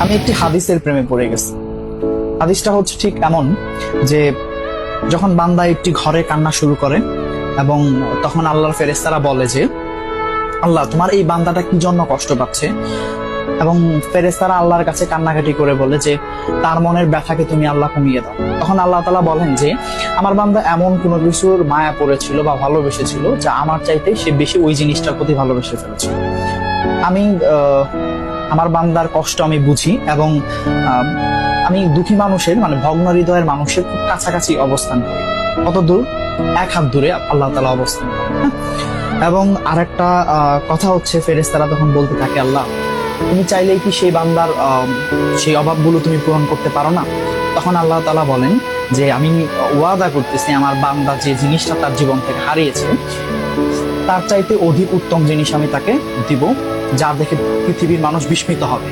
আমি একটি হাদিসের প্রেমে পড়ে গেছি। হাদিসটা হচ্ছে ঠিক এমন যে যখন বান্দা একটি ঘরে কান্না শুরু করে এবং তখন আল্লাহর ফেরেশতারা বলে যে আল্লাহ তোমার এই বান্দাটা কি জন্য কষ্ট পাচ্ছে, এবং ফেরেশতারা আল্লাহর কাছে কান্নাকাটি করে বলে যে তার মনের ব্যথাকে তুমি আল্লাহ কমিয়ে দাও। তখন আল্লাহ তাআলা বলেন যে আমার বান্দা এমন কোনো কিছুর মায়া পড়েছিল বা ভালোবেসেছিল যা আমার চাইতে সে বেশি ওই জিনিসটার প্রতি ভালোবেসে ফেলেছিল। আমি আমার বান্দার কষ্ট আমি বুঝি এবং আমি দুঃখী মানুষের মানে ভগ্ন হৃদয়ের মানুষের খুব কাছাকাছি অবস্থান করি। কত দূর? এক হাত দূরে আল্লাহ তাআলা অবস্থান করেন। হ্যাঁ? এবং আরেকটা কথা হচ্ছে ফেরেশতারা তখন বলতে থাকে আল্লাহ তুমি চাইলেই কি সেই বান্দার সেই অভাবগুলো তুমি পূরণ করতে পারো না? তখন আল্লাহ তাআলা বলেন যে আমি ওয়াদা করতেছি আমার বান্দা যে জিনিসটা তার জীবন থেকে হারিয়েছে তার চাইতে অধিক উত্তম জিনিস আমি তাকে দিব, যা দেখে পৃথিবীর মানুষ বিস্মিত হবে।